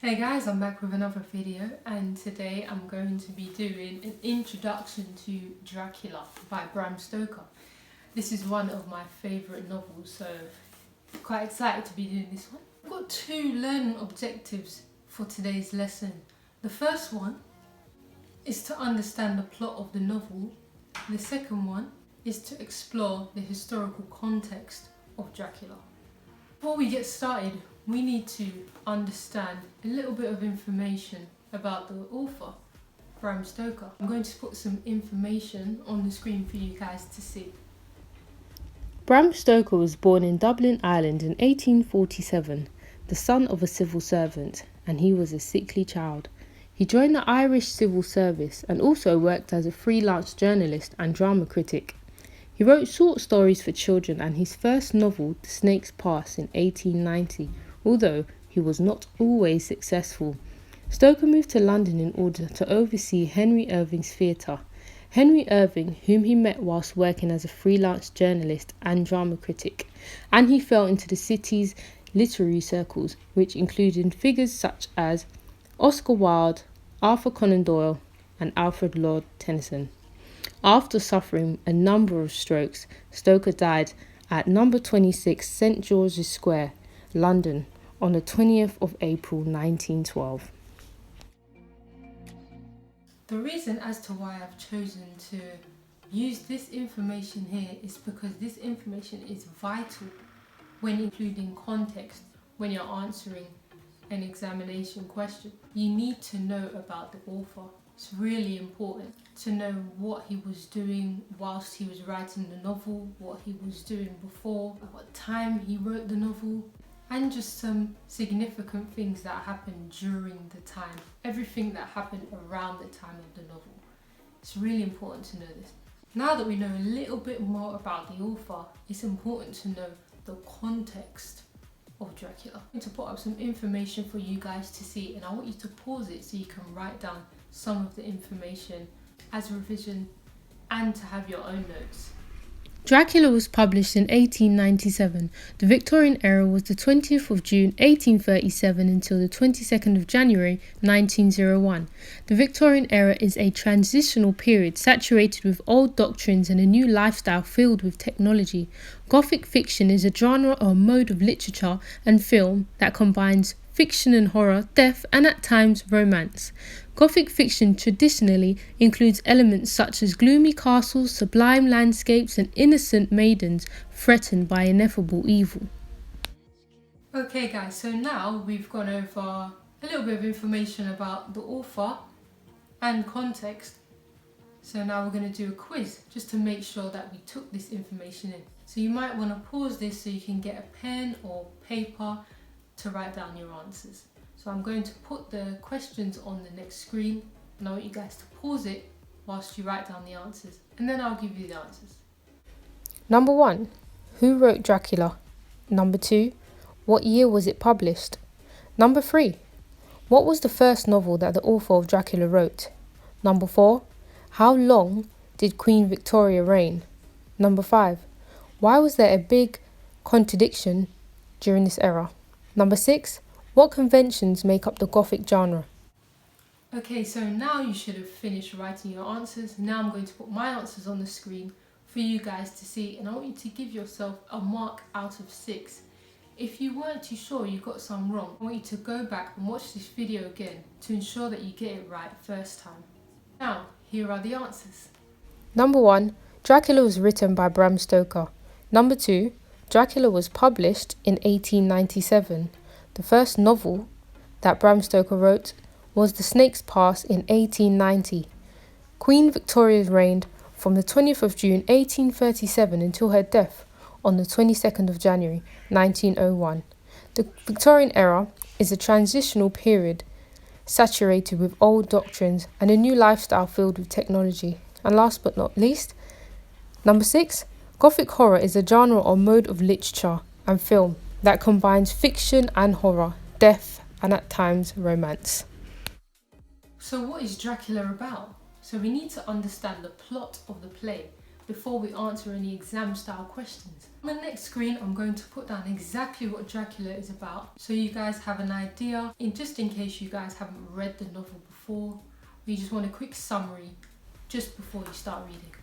Hey guys, I'm back with another video, and today I'm going to be doing an introduction to Dracula by Bram Stoker. This is one of my favourite novels, so quite excited to be doing this one. I've got two learning objectives for today's lesson. The first one is to understand the plot of the novel. The second one is to explore the historical context of Dracula. Before we get started, we need to understand a little bit of information about the author, Bram Stoker. I'm going to put some information on the screen for you guys to see. Bram Stoker was born in Dublin, Ireland in 1847, the son of a civil servant, and he was a sickly child. He joined the Irish Civil Service and also worked as a freelance journalist and drama critic. He wrote short stories for children, and his first novel, The Snake's Pass, in 1890, although he was not always successful. Stoker moved to London in order to oversee Henry Irving's theatre. Henry Irving, whom he met whilst working as a freelance journalist and drama critic, and he fell into the city's literary circles, which included figures such as Oscar Wilde, Arthur Conan Doyle, and Alfred Lord Tennyson. After suffering a number of strokes, Stoker died at number 26 St George's Square, London, on the 20th of April 1912. The reason as to why I've chosen to use this information here is because this information is vital when including context when you're answering an examination question. You need to know about the author. It's really important to know what he was doing whilst he was writing the novel, what he was doing before, at what time he wrote the novel, and just some significant things that happened during the time. Everything that happened around the time of the novel. It's really important to know this. Now that we know a little bit more about the author, it's important to know the context of Dracula. I'm going to put up some information for you guys to see, and I want you to pause it so you can write down some of the information as revision and to have your own notes. Dracula was published in 1897. The Victorian era was the 20th of June 1837 until the 22nd of January 1901. The Victorian era is a transitional period saturated with old doctrines and a new lifestyle filled with technology. Gothic fiction is a genre or mode of literature and film that combines fiction and horror, death, and at times romance. Gothic fiction traditionally includes elements such as gloomy castles, sublime landscapes, and innocent maidens threatened by ineffable evil. Okay guys, so now we've gone over a little bit of information about the author and context. So now we're going to do a quiz just to make sure that we took this information in. So you might want to pause this so you can get a pen or paper to write down your answers. So I'm going to put the questions on the next screen, and I want you guys to pause it whilst you write down the answers, and then I'll give you the answers. Number 1. Who wrote Dracula? Number 2. What year was it published? Number 3. What was the first novel that the author of Dracula wrote? Number 4. How long did Queen Victoria reign? Number 5. Why was there a big contradiction during this era? Number 6. What conventions make up the Gothic genre? Okay, so now you should have finished writing your answers. Now I'm going to put my answers on the screen for you guys to see, and I want you to give yourself a mark out of 6. If you weren't too sure you got some wrong, I want you to go back and watch this video again to ensure that you get it right first time. Now, here are the answers. Number 1. Dracula was written by Bram Stoker. Number 2. Dracula was published in 1897. The first novel that Bram Stoker wrote was The Snake's Pass in 1890. Queen Victoria reigned from the 20th of June 1837 until her death on the 22nd of January 1901. The Victorian era is a transitional period saturated with old doctrines and a new lifestyle filled with technology. And last but not least, number 6, Gothic horror is a genre or mode of literature and film that combines fiction and horror, death, and at times romance. So what is Dracula about? So we need to understand the plot of the play. before we answer any exam style questions. On the next screen, I'm going to put down exactly what Dracula is about, so you guys have an idea, just in case you guys haven't read the novel before, or you just want a quick summary just before you start reading.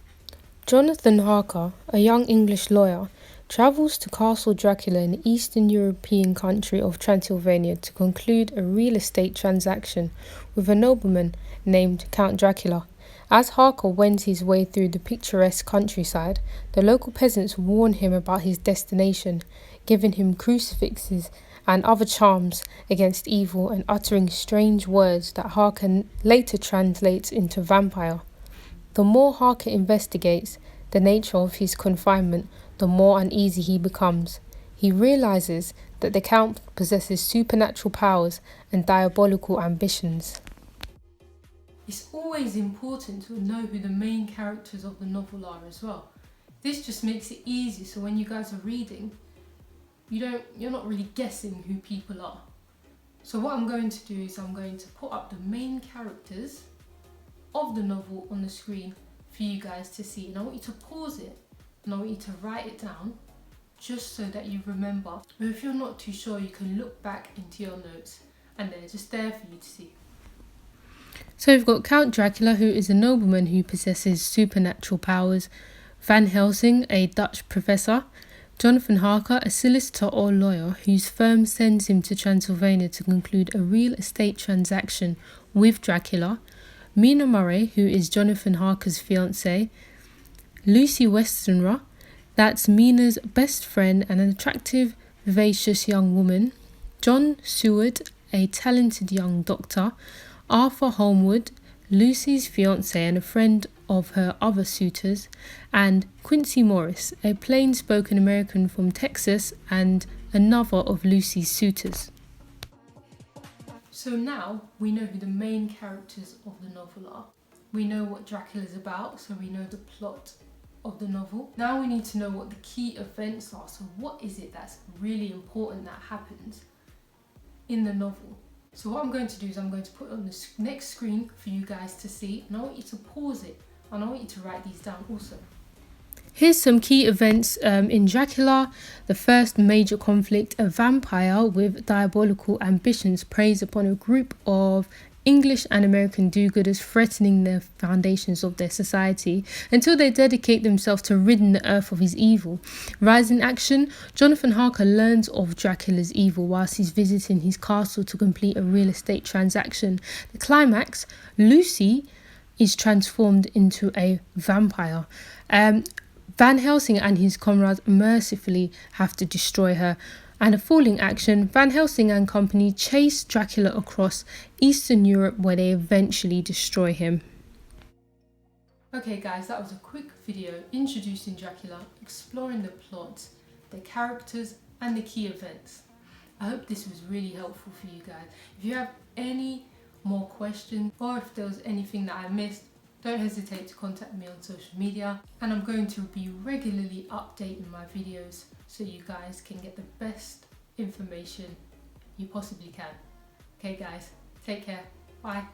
Jonathan Harker, a young English lawyer, travels to Castle Dracula in the Eastern European country of Transylvania to conclude a real estate transaction with a nobleman named Count Dracula. As Harker wends his way through the picturesque countryside, the local peasants warn him about his destination, giving him crucifixes and other charms against evil and uttering strange words that Harker later translates into vampire. The more Harker investigates the nature of his confinement, the more uneasy he becomes. He realizes that the Count possesses supernatural powers and diabolical ambitions. It's always important to know who the main characters of the novel are as well. This just makes it easy, so when you guys are reading, you're not really guessing who people are. So what I'm going to do is I'm going to put up the main characters of the novel on the screen for you guys to see, and I want you to pause it and I want you to write it down just so that you remember. Or if you're not too sure, you can look back into your notes and they're just there for you to see. So we've got Count Dracula, who is a nobleman who possesses supernatural powers, Van Helsing, a Dutch professor, Jonathan Harker, a solicitor or lawyer whose firm sends him to Transylvania to conclude a real estate transaction with Dracula, Mina Murray, who is Jonathan Harker's fiancée, Lucy Westenra, that's Mina's best friend and an attractive, vivacious young woman, John Seward, a talented young doctor, Arthur Holmwood, Lucy's fiancé and a friend of her other suitors, and Quincy Morris, a plain-spoken American from Texas and another of Lucy's suitors. So now we know who the main characters of the novel are. We know what Dracula is about, so we know the plot of the novel. Now we need to know what the key events are. So what is it that's really important that happens in the novel? So what I'm going to do is I'm going to put it on the next screen for you guys to see, and I want you to pause it and I want you to write these down also. Here's some key events in Dracula. The first major conflict: a vampire with diabolical ambitions preys upon a group of English and American do-gooders, threatening the foundations of their society until they dedicate themselves to ridding the earth of his evil. Rising action: Jonathan Harker learns of Dracula's evil whilst he's visiting his castle to complete a real estate transaction. The climax: Lucy is transformed into a vampire. Van Helsing and his comrades mercifully have to destroy her. And a falling action: Van Helsing and company chase Dracula across Eastern Europe where they eventually destroy him. Okay guys, that was a quick video introducing Dracula, exploring the plot, the characters and the key events. I hope this was really helpful for you guys. If you have any more questions or if there was anything that I missed, don't hesitate to contact me on social media, and I'm going to be regularly updating my videos so you guys can get the best information you possibly can. Okay guys, take care. Bye.